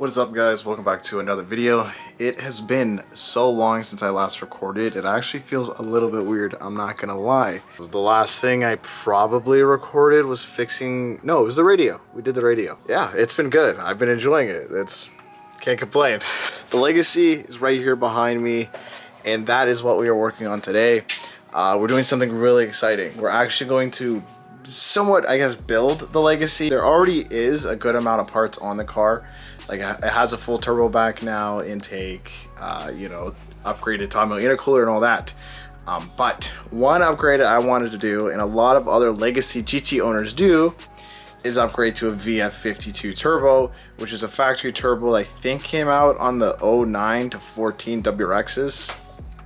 What is up, guys? Welcome back to another video. It has been so long since I last recorded. It actually feels a little bit weird, I'm not gonna lie. The last thing I probably recorded was it was the radio. We did the radio. Yeah, it's been good. I've been enjoying it. Can't complain. The Legacy is right here behind me, and that is what we are working on today. We're doing something really exciting. We're actually going to somewhat, I guess, build the Legacy. There already is a good amount of parts on the car. Like, it has a full turbo back now, intake, upgraded top mil intercooler and all that. But one upgrade that I wanted to do, and a lot of other Legacy GT owners do, is upgrade to a VF52 turbo, which is a factory turbo that I think came out on the 09 to 14 WRXs.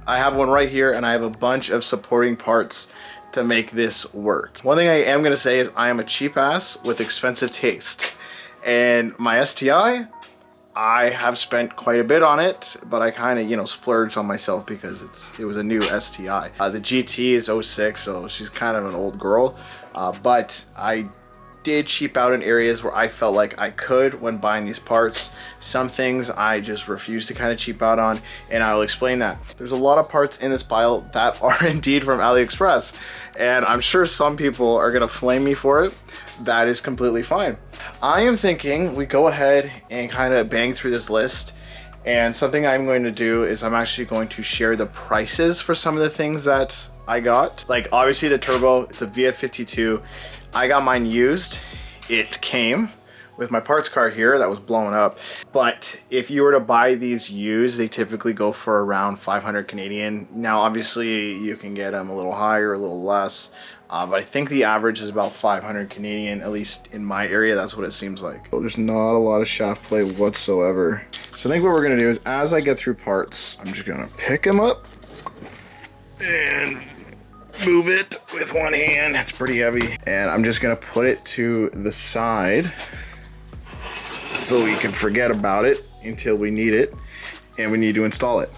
I have one right here, and I have a bunch of supporting parts to make this work. One thing I am gonna say is I am a cheap ass with expensive taste. And my STI, I have spent quite a bit on it, but I kind of, splurged on myself because it was a new STI. The GT is 06, so she's kind of an old girl, but I did cheap out in areas where I felt like I could when buying these parts. Some things I just refuse to kind of cheap out on, and I'll explain that. There's a lot of parts in this pile that are indeed from AliExpress, and I'm sure some people are gonna flame me for it. That is completely fine. I am thinking we go ahead and kind of bang through this list, and something I'm going to do is I'm actually going to share the prices for some of the things that I got. Like, obviously the turbo, it's a VF52. I got mine used. It came with my parts card here that was blown up. But if you were to buy these used, they typically go for around 500 Canadian. Now, obviously you can get them a little higher, a little less. But I think the average is about 500 Canadian, at least in my area. That's what it seems like. There's not a lot of shaft play whatsoever. So I think what we're gonna do is, as I get through parts, I'm just gonna pick them up and move it with one hand. That's pretty heavy. And I'm just gonna put it to the side so we can forget about it until we need it and we need to install it.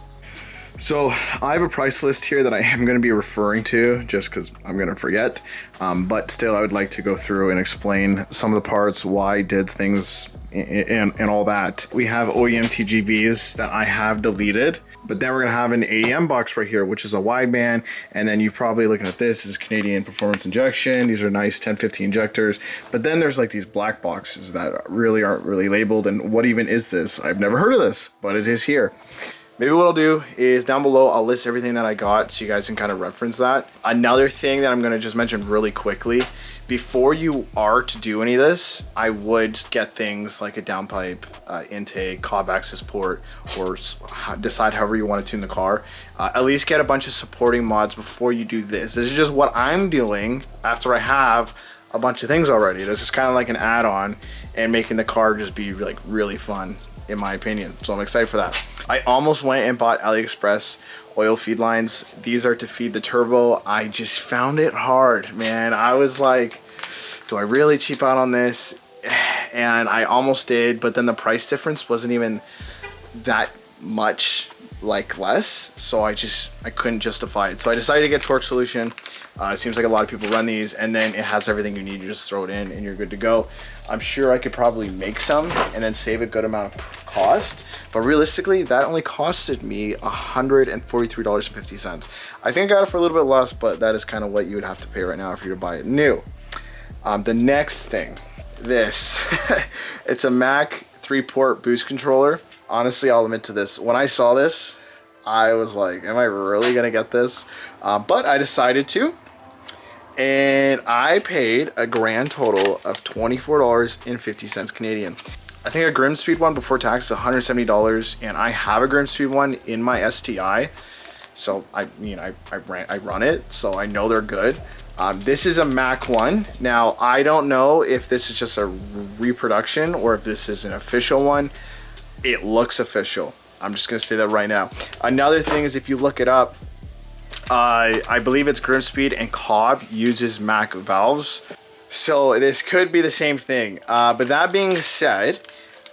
So I have a price list here that I am going to be referring to just because I'm going to forget, but still I would like to go through and explain some of the parts, why I did things, and all that. We have OEM TGVs that I have deleted, but then we're going to have an AEM box right here, which is a wideband, and then you're probably looking at this is Canadian Performance Injection. These are nice 1050 injectors, but then there's like these black boxes that really aren't really labeled, and what even is this? I've never heard of this, but it is here. Maybe what I'll do is down below, I'll list everything that I got so you guys can kind of reference that. Another thing that I'm going to just mention really quickly, before you are to do any of this, I would get things like a downpipe, intake, cob access port, or decide however you want to tune the car. At least get a bunch of supporting mods before you do this. This is just what I'm doing after I have a bunch of things already. This is kind of like an add-on and making the car just be like really fun, in my opinion. So I'm excited for that. I almost went and bought AliExpress oil feed lines. These are to feed the turbo. I just found it hard, man. I was like, do I really cheap out on this? And I almost did, but then the price difference wasn't even that much less, so I couldn't justify it. So I decided to get Torque Solution. It seems like a lot of people run these, and then it has everything you need. You just throw it in and you're good to go. I'm sure I could probably make some and then save a good amount of cost, but realistically that only costed me $143.50. I think I got it for a little bit less, but that is kind of what you would have to pay right now if you were to buy it new. The next thing, this it's a Mac 3-port boost controller. Honestly, I'll admit to this, when I saw this I was like, am I really gonna get this? But I decided to, and I paid a grand total of $24.50 Canadian. I think a Grimspeed one before tax is $170, and I have a Grimspeed one in my STI, so I run it, so I know they're good. This is a Mac one. Now, I don't know if this is just a reproduction or if this is an official one. It looks official. I'm just gonna say that right now. Another thing is, if you look it up, I believe it's Grimspeed and Cobb uses Mac valves. So this could be the same thing. But that being said,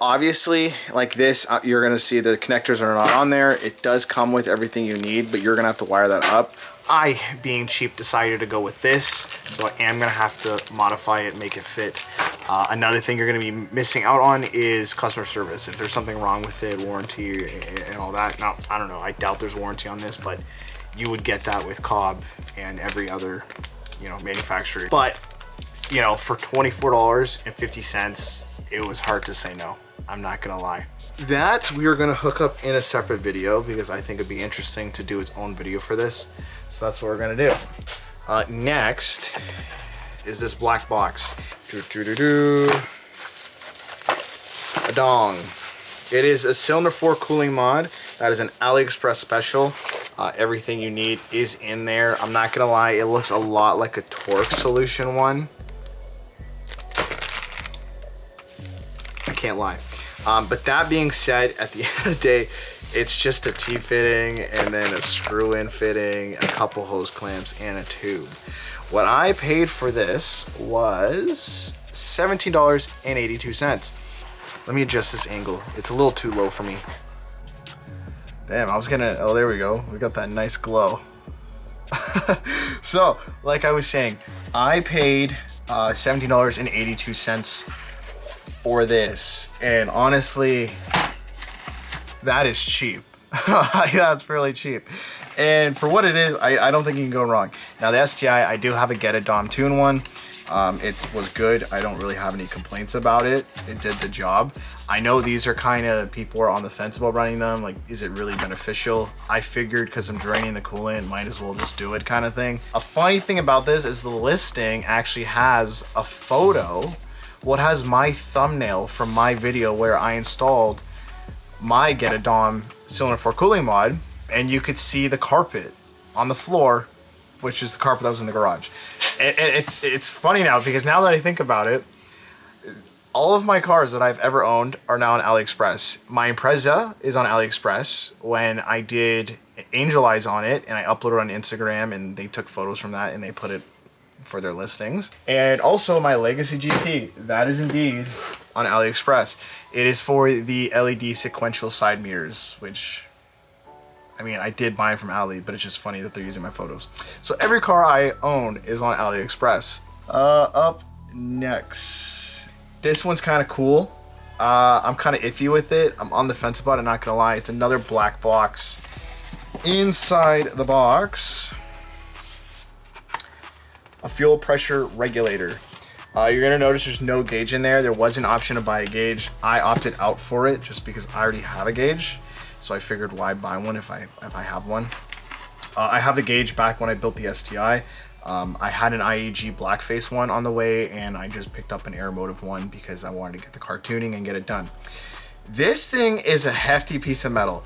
obviously, like this, you're gonna see the connectors are not on there. It does come with everything you need, but you're gonna have to wire that up. I, being cheap, decided to go with this, so I am gonna have to modify it, make it fit. Another thing you're gonna be missing out on is customer service. If there's something wrong with it, warranty and all that. Now, I don't know, I doubt there's warranty on this, but you would get that with Cobb and every other, you know, manufacturer. But, you know, for $24.50, it was hard to say no. I'm not gonna lie. That we are gonna hook up in a separate video because I think it'd be interesting to do its own video for this. So that's what we're gonna do. Next is this black box. A dong. It is a cylinder 4 cooling mod. That is an AliExpress special. Everything you need is in there. I'm not gonna lie, it looks a lot like a torque solution one. I can't lie. But that being said, at the end of the day, it's just a T-fitting and then a screw-in fitting, a couple hose clamps, and a tube. What I paid for this was $17.82. Let me adjust this angle. It's a little too low for me. Damn, I was gonna, oh, there we go. We got that nice glow. So, like I was saying, I paid $17.82 for this, and honestly, that is cheap. That's fairly cheap, and for what it is, I don't think you can go wrong. Now the STI, I do have a Get It Dom Tune one. It was good. I don't really have any complaints about it. It did the job. I know these are kind of, people are on the fence about running them, like, is it really beneficial? I figured because I'm draining the coolant, might as well just do it kind of thing. A funny thing about this is the listing actually has a photo. What has my thumbnail from my video where I installed my Get It Dom cylinder 4 cooling mod, and you could see the carpet on the floor, which is the carpet that was in the garage. And it's funny now, because now that I think about it, all of my cars that I've ever owned are now on AliExpress. My Impreza is on AliExpress. When I did Angel Eyes on it, and I uploaded on Instagram, and they took photos from that and they put it for their listings. And also my Legacy GT, that is indeed on AliExpress. It is for the LED sequential side mirrors, which, I mean, I did buy from Ali, but it's just funny that they're using my photos. So every car I own is on AliExpress. Up next, this one's kind of cool. I'm kind of iffy with it. I'm on the fence about it, not gonna lie. It's another black box. Inside the box, a fuel pressure regulator. You're gonna notice there's no gauge in there. There was an option to buy a gauge. I opted out for it just because I already have a gauge. So I figured, why buy one if I have one? I have the gauge back when I built the STI. I had an IAG blackface one on the way, and I just picked up an Aeromotive one because I wanted to get the car tuning and get it done. This thing is a hefty piece of metal.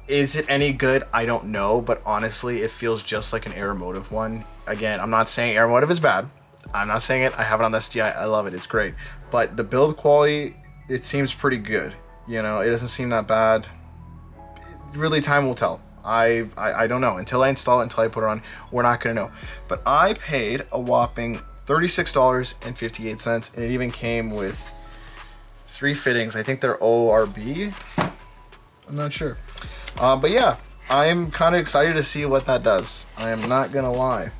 Is it any good? I don't know, but honestly, it feels just like an Aeromotive one. Again, I'm not saying Aeromotive is bad. I'm not saying it. I have it on the STI. I love it. It's great. But the build quality, it seems pretty good. You know, it doesn't seem that bad. Really, time will tell. I don't know. Until I install it, until I put it on, we're not going to know. But I paid a whopping $36.58, and it even came with 3 fittings. I think they're ORB. I'm not sure. But yeah, I'm kind of excited to see what that does. I am not going to lie.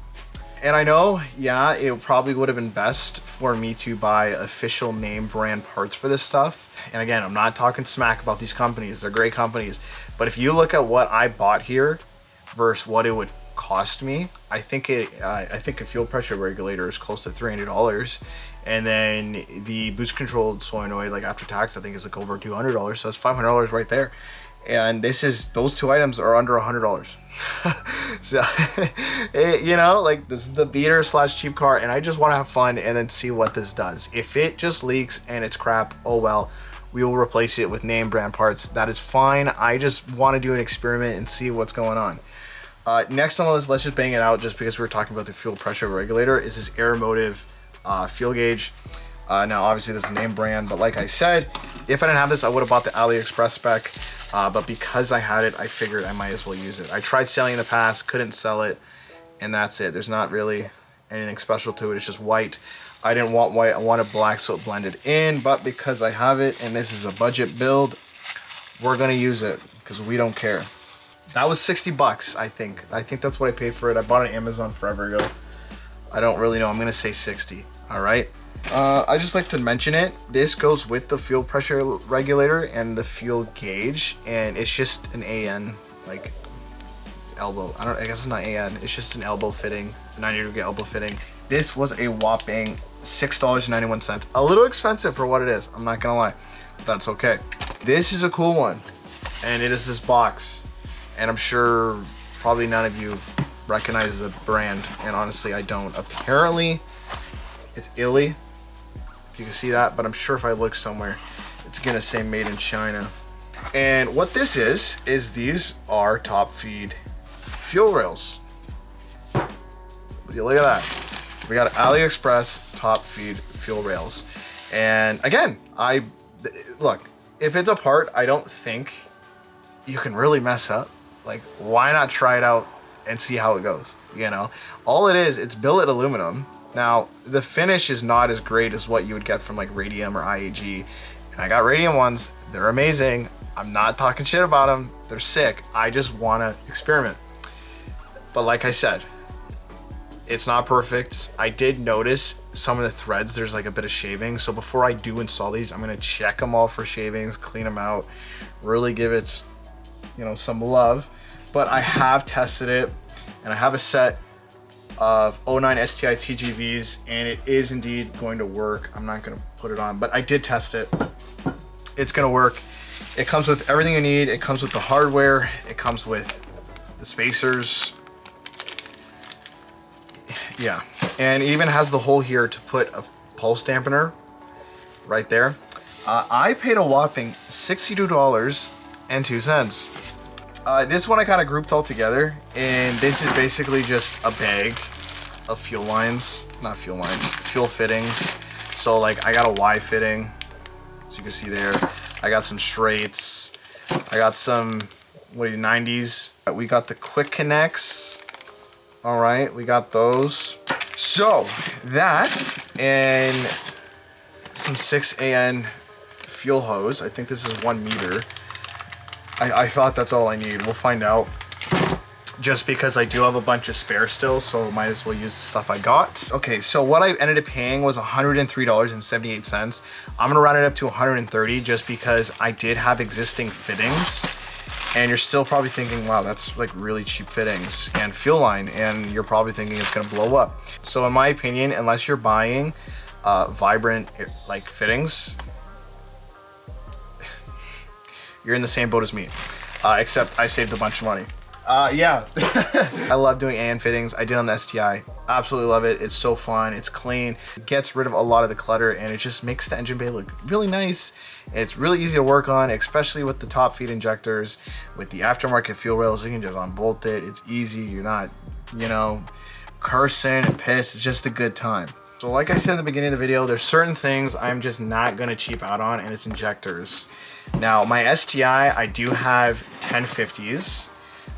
And I know, yeah, it probably would have been best for me to buy official name brand parts for this stuff. And again, I'm not talking smack about these companies. They're great companies. But if you look at what I bought here versus what it would cost me, I think a fuel pressure regulator is close to $300. And then the boost controlled solenoid, like after tax, I think is like over $200. So that's $500 right there. And those 2 items are under $100. So, you know, like, this is the beater / cheap car, and I just want to have fun and then see what this does. If it just leaks and it's crap, oh well, we will replace it with name brand parts. That is fine. I just want to do an experiment and see what's going on. Next on the list, let's just bang it out just because we're talking about the fuel pressure regulator, is this Aeromotive fuel gauge. Now, obviously, this is name brand, but like I said, if I didn't have this, I would have bought the AliExpress spec. But because I had it, I figured I might as well use it. I tried selling in the past, couldn't sell it, and that's it. There's not really anything special to it. It's just white. I didn't want white, I wanted black so it blended in, but because I have it and this is a budget build, we're gonna use it because we don't care. That was 60 bucks, I think. I think that's what I paid for it. I bought it on Amazon forever ago. I don't really know, I'm gonna say 60, all right? I just like to mention it. This goes with the fuel pressure regulator and the fuel gauge, and it's just an AN, like elbow. I guess it's not AN, it's just an elbow fitting, 90-degree elbow fitting. This was a whopping $6.91. A little expensive for what it is, I'm not gonna lie. That's okay. This is a cool one, and it is this box, and I'm sure probably none of you recognize the brand, and honestly I don't. Apparently it's Illy, if you can see that, but I'm sure if I look somewhere it's gonna say made in China. And what this is these are top feed fuel rails. Would you look at that? We got AliExpress top feed fuel rails, and again, look, if it's a part I don't think you can really mess up, like why not try it out and see how it goes, you know? All it is, it's billet aluminum. Now, the finish is not as great as what you would get from like Radium or IAG, and I got Radium ones, they're amazing. I'm not talking shit about them, they're sick. I just wanna experiment. But like I said, it's not perfect. I did notice some of the threads, there's like a bit of shaving. So before I do install these, I'm gonna check them all for shavings, clean them out, really give it, you know, some love. But I have tested it, and I have a set of 09 STI TGVs, and it is indeed going to work. I'm not gonna put it on, but I did test it. It's gonna work. It comes with everything you need. It comes with the hardware. It comes with the spacers. Yeah, and it even has the hole here to put a pulse dampener right there. I paid a whopping $62.02. This one I kind of grouped all together, and this is basically just a bag of fuel fittings. So like I got a Y fitting, as you can see there. I got some straights. I got some 90s. We got the quick connects. All right, we got those. So that and some 6AN fuel hose. I think this is 1 meter. I thought that's all I need. We'll find out. Just because I do have a bunch of spare still, so might as well use the stuff I got. Okay, so what I ended up paying was $103.78. I'm gonna round it up to $130 just because I did have existing fittings. And you're still probably thinking, wow, that's like really cheap fittings and fuel line, and you're probably thinking it's gonna blow up. So in my opinion, unless you're buying vibrant like fittings, you're in the same boat as me, except I saved a bunch of money. Yeah, I love doing AN fittings. I did on the STI. Absolutely love it. It's so fun. It's clean. It gets rid of a lot of the clutter, and it just makes the engine bay look really nice. And it's really easy to work on, especially with the top feed injectors. With the aftermarket fuel rails, you can just unbolt it. It's easy. You're not, you know, cursing and pissed. It's just a good time. So like I said in the beginning of the video, there's certain things I'm just not gonna cheap out on, and it's injectors. Now, my STI, I do have 1050s.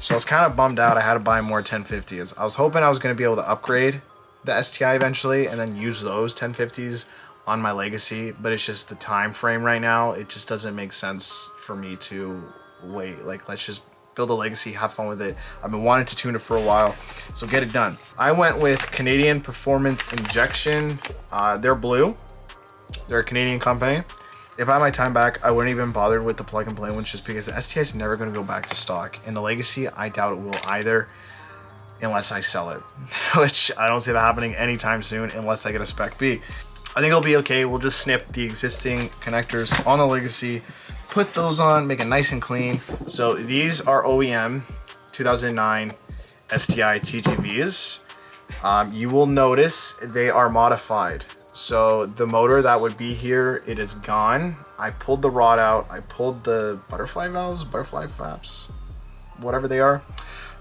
So I was kind of bummed out I had to buy more 1050s. I was hoping I was going to be able to upgrade the STI eventually and then use those 1050s on my Legacy, but it's just the time frame right now. It just doesn't make sense for me to wait. Like, let's just build a Legacy, have fun with it. I've been wanting to tune it for a while, so get it done. I went with Canadian Performance Injection. They're blue. They're a Canadian company. If I had my time back, I wouldn't even bother with the plug and play ones just because the STI is never going to go back to stock. And the Legacy, I doubt it will either, unless I sell it, which I don't see that happening anytime soon unless I get a Spec B. I think it'll be okay. We'll just snip the existing connectors on the Legacy, put those on, make it nice and clean. So these are OEM 2009 STI TGVs. You will notice they are modified. So the motor that would be here, it is gone. I pulled the rod out. I pulled the butterfly valves, butterfly flaps, whatever they are.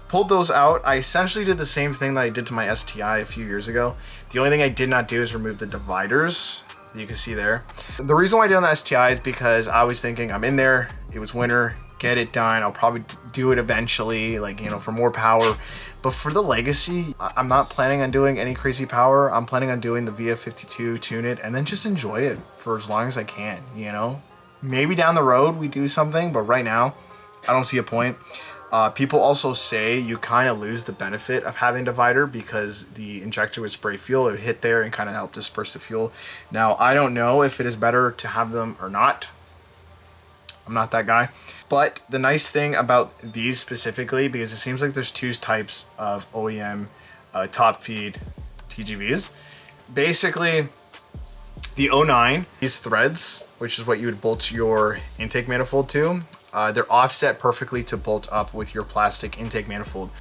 Pulled those out. I essentially did the same thing that I did to my STI a few years ago. The only thing I did not do is remove the dividers. You can see there. The reason why I did on the STI is because I was thinking I'm in there, it was winter, get it done. I'll probably do it eventually, like, you know, for more power. But for the Legacy, I'm not planning on doing any crazy power. I'm planning on doing the VF52, tune it, and then just enjoy it for as long as I can, you know? Maybe down the road we do something, but right now, I don't see a point. People also say you kind of lose the benefit of having a divider because the injector would spray fuel, it would hit there and kind of help disperse the fuel. Now, I don't know if it is better to have them or not. I'm not that guy. But the nice thing about these specifically, because it seems like there's two types of OEM top feed TGVs. Basically, the 09, these threads, which is what you would bolt your intake manifold to, they're offset perfectly to bolt up with your plastic intake manifold.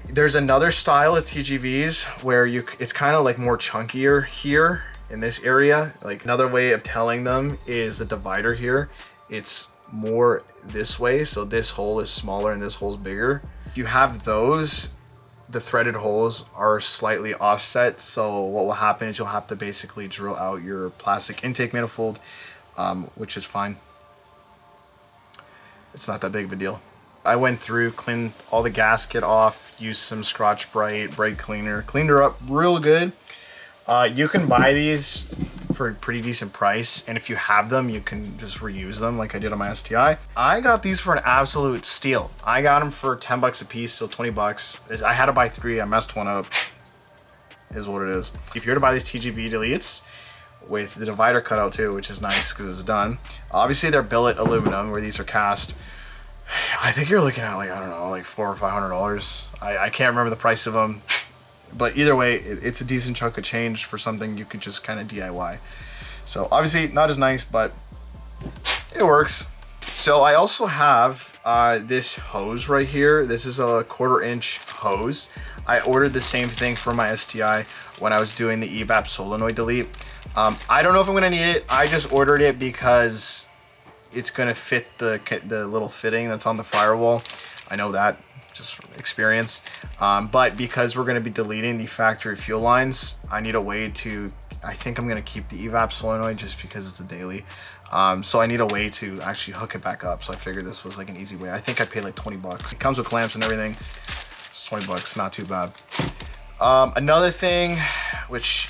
There's another style of TGVs where it's kind of like more chunkier here in this area. Like another way of telling them is the divider here. It's more this way. So this hole is smaller and this hole is bigger. You have those, the threaded holes are slightly offset. So what will happen is you'll have to basically drill out your plastic intake manifold, which is fine. It's not that big of a deal. I went through, cleaned all the gasket off, used some Scotch-Brite brake cleaner, cleaned her up real good. You can buy these for a pretty decent price, and if you have them, you can just reuse them like I did on my STI. I got these for an absolute steal. I got them for 10 bucks a piece, so 20 bucks. I had to buy 3, I messed one up, is what it is. If you're to buy these TGV deletes, with the divider cutout too, which is nice because it's done. Obviously they're billet aluminum where these are cast. I think you're looking at like, I don't know, like $400 or $500. I can't remember the price of them, but either way, it's a decent chunk of change for something you could just kind of DIY. So obviously not as nice, but it works. So I also have this hose right here. This is a 1/4 inch hose. I ordered the same thing for my STI when I was doing the evap solenoid delete. I don't know if I'm gonna need it. I just ordered it because it's gonna fit the little fitting that's on the firewall. I know that just from experience. But because we're gonna be deleting the factory fuel lines, I need a way to, I think I'm gonna keep the evap solenoid just because it's a daily. So I need a way to actually hook it back up. So I figured this was like an easy way. I think I paid like 20 bucks. It comes with clamps and everything. It's 20 bucks, not too bad. Another thing, which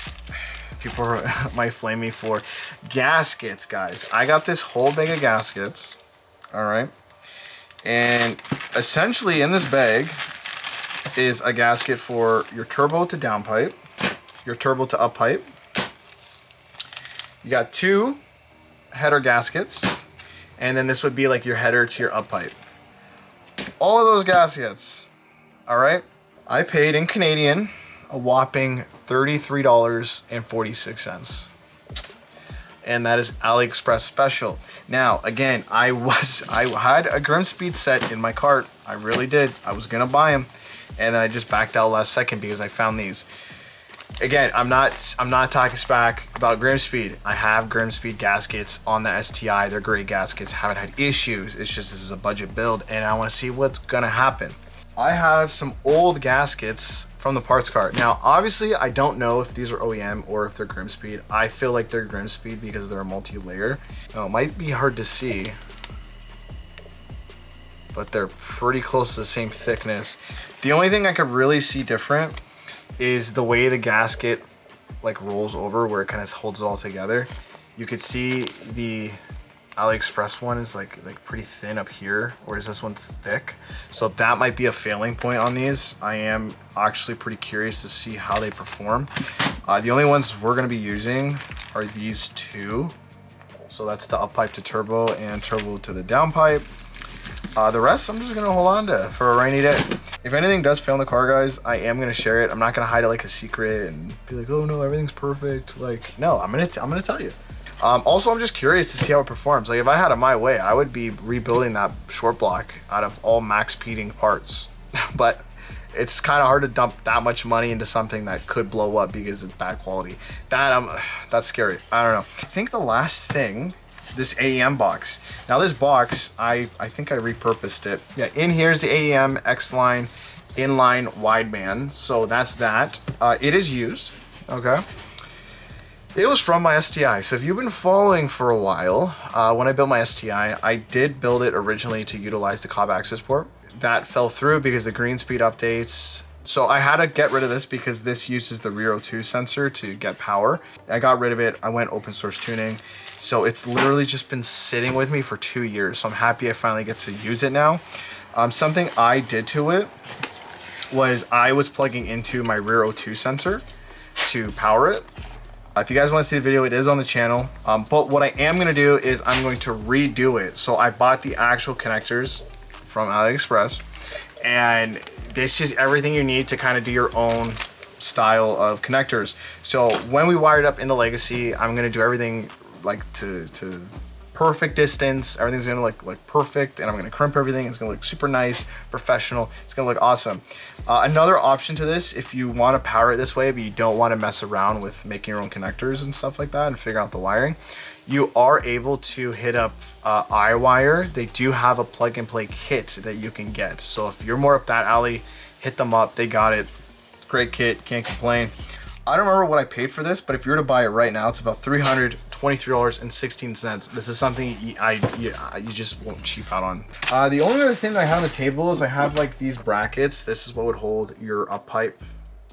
people might flame me for, gaskets, guys. I got this whole bag of gaskets, all right? And essentially in this bag is a gasket for your turbo to downpipe, your turbo to uppipe. You got 2 header gaskets, and then this would be like your header to your uppipe. All of those gaskets, all right? I paid in Canadian a whopping $33.46. And that is AliExpress special. Now, again, I had a Grimspeed set in my cart. I really did. I was gonna buy them, and then I just backed out last second because I found these. Again, I'm not talking smack about Grimspeed. I have Grimspeed gaskets on the STI. They're great gaskets. Haven't had issues. It's just this is a budget build, and I want to see what's gonna happen. I have some old gaskets from the parts cart. Now, obviously, I don't know if these are OEM or if they're Grimspeed. I feel like they're Grimspeed because they're a multi-layer. Now, it might be hard to see, but they're pretty close to the same thickness. The only thing I could really see different is the way the gasket like rolls over, where it kind of holds it all together. You could see the AliExpress one is like pretty thin up here, whereas this one's thick. So that might be a failing point on these. I am actually pretty curious to see how they perform. The only ones we're gonna be using are these 2. So that's the up pipe to turbo and turbo to the downpipe. The rest I'm just gonna hold on to for a rainy day. If anything does fail in the car, guys, I am gonna share it. I'm not gonna hide it like a secret and be like, oh no, everything's perfect. Like, no, I'm gonna tell you. Also, I'm just curious to see how it performs. Like, if I had it my way, I would be rebuilding that short block out of all max speeding parts. But it's kind of hard to dump that much money into something that could blow up because it's bad quality. That's scary. I don't know. I think the last thing, this AEM box. Now this box, I think I repurposed it. Yeah, in here's the AEM X-Line Inline Wideband. So that's that. It is used, okay? It was from my STI. So if you've been following for a while, when I built my STI, I did build it originally to utilize the cob access port. That fell through because the green speed updates. So I had to get rid of this because this uses the rear O2 sensor to get power. I got rid of it. I went open source tuning. So it's literally just been sitting with me for 2 years. So I'm happy I finally get to use it now. Something I did to it was I was plugging into my rear O2 sensor to power it. If you guys want to see the video, it is on the channel. But what I am going to do is I'm going to redo it. So I bought the actual connectors from AliExpress, and this is everything you need to kind of do your own style of connectors. So when we wire it up in the Legacy, I'm going to do everything like to perfect distance. Everything's gonna look like perfect, and I'm gonna crimp everything. It's gonna look super nice, professional. It's gonna look awesome. Another option to this, if you want to power it this way, but you don't want to mess around with making your own connectors and stuff like that and figure out the wiring, you are able to hit up iWire. They do have a plug and play kit that you can get. So if you're more up that alley, hit them up. They got it. Great kit, can't complain. I don't remember what I paid for this, but if you were to buy it right now, it's about $323.16. This is something you just won't cheap out on. The only other thing that I have on the table is I have like these brackets. This is what would hold your up pipe.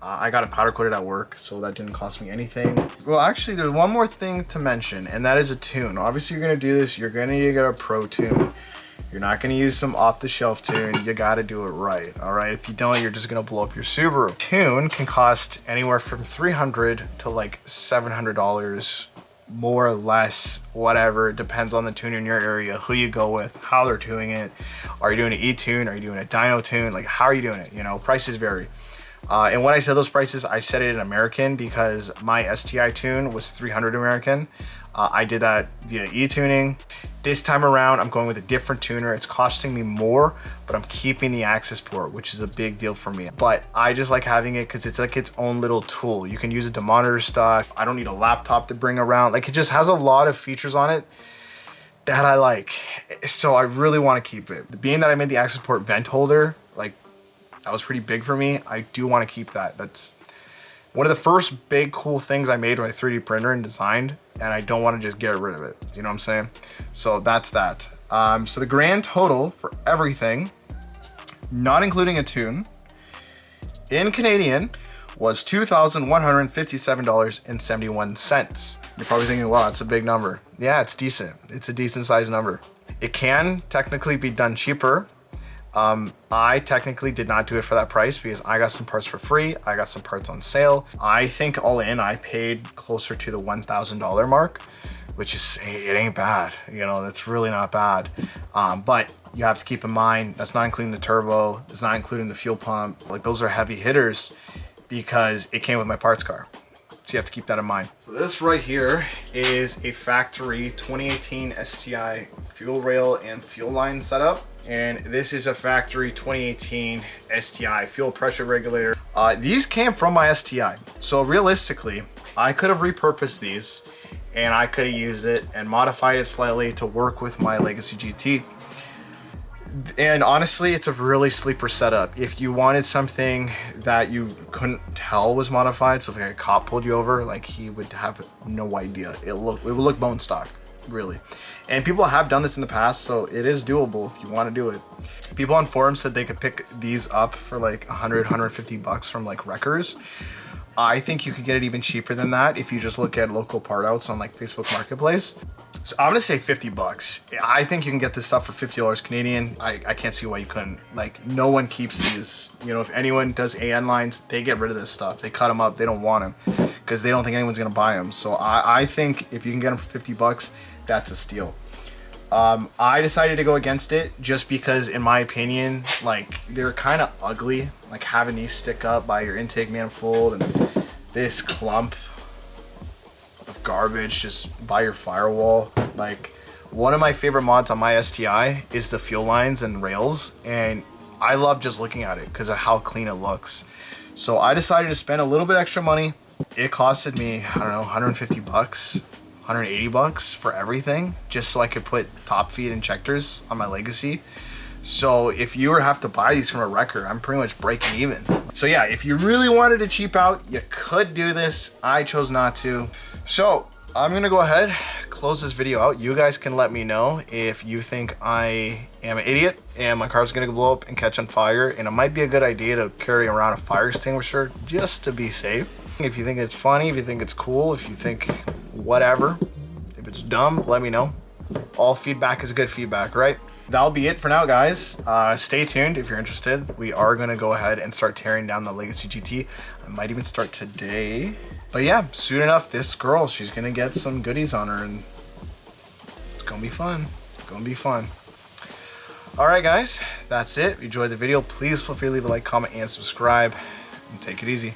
I got it powder coated at work, so that didn't cost me anything. Well, actually, there's one more thing to mention, and that is a tune. Obviously, you're gonna do this, you're gonna need to get a pro tune. You're not gonna use some off-the-shelf tune. You gotta do it right, all right? If you don't, you're just gonna blow up your Subaru. Tune can cost anywhere from $300 to like $700, more or less, whatever. It depends on the tuner in your area, who you go with, how they're tuning it. Are you doing an E-tune? Are you doing a dyno tune? Like, how are you doing it? You know, prices vary. And when I said those prices, I said it in American because my STI tune was 300 American. I did that via e-tuning. This time around, I'm going with a different tuner. It's costing me more, but I'm keeping the access port, which is a big deal for me. But I just like having it because it's like its own little tool. You can use it to monitor stuff. I don't need a laptop to bring around. Like, it just has a lot of features on it that I like. So I really want to keep it. Being that I made the access port vent holder, like, that was pretty big for me. I do want to keep that. That's one of the first big cool things I made with my 3D printer and designed, and I don't want to just get rid of it. You know what I'm saying? So that's that. So the grand total for everything, not including a tune, in Canadian was $2,157.71. You're probably thinking, wow, that's a big number. Yeah, it's decent. It's a decent sized number. It can technically be done cheaper. I technically did not do it for that price because I got some parts for free. I got some parts on sale. I think all in, I paid closer to the $1,000 mark, which is, it ain't bad. You know, that's really not bad. But you have to keep in mind, that's not including the turbo. It's not including the fuel pump. Like, those are heavy hitters because it came with my parts car. So you have to keep that in mind. So this right here is a factory 2018 STI fuel rail and fuel line setup. And this is a factory 2018 STI fuel pressure regulator. These came from my STI. So realistically, I could have repurposed these and I could have used it and modified it slightly to work with my Legacy GT. And honestly, it's a really sleeper setup. If you wanted something that you couldn't tell was modified, so if a cop pulled you over, like, he would have no idea. It would look bone stock, really. And people have done this in the past, so it is doable if you want to do it. People on forums said they could pick these up for like 100, 150 bucks from like wreckers. I think you could get it even cheaper than that if you just look at local part outs on like Facebook Marketplace. So I'm gonna say 50 bucks. I think you can get this stuff for $50 Canadian. I can't see why you couldn't. Like, no one keeps these. You know, if anyone does AN lines, they get rid of this stuff. They cut them up, they don't want them because they don't think anyone's gonna buy them. So I think if you can get them for 50 bucks, that's a steal. I decided to go against it just because, in my opinion, like, they're kind of ugly, like having these stick up by your intake manifold and this clump of garbage just by your firewall. Like, one of my favorite mods on my STI is the fuel lines and rails, and I love just looking at it because of how clean it looks. So I decided to spend a little bit extra money. It costed me, I don't know, 150 bucks. 180 bucks for everything, just so I could put top feed injectors on my Legacy. So if you were to have to buy these from a wrecker, I'm pretty much breaking even. So yeah, if you really wanted to cheap out, you could do this. I chose not to. So I'm gonna go ahead, close this video out. You guys can let me know if you think I am an idiot and my car's gonna blow up and catch on fire, and it might be a good idea to carry around a fire extinguisher just to be safe. If you think it's funny, if you think it's cool, if you think whatever, if it's dumb, let me know. All feedback is good feedback, right? That'll be it for now, guys. Stay tuned if you're interested. We are gonna go ahead and start tearing down the Legacy GT. I might even start today. But yeah, soon enough, this girl, she's gonna get some goodies on her, and it's gonna be fun. It's gonna be fun. All right, guys, that's it. If you enjoyed the video, please feel free to leave a like, comment, and subscribe, and take it easy.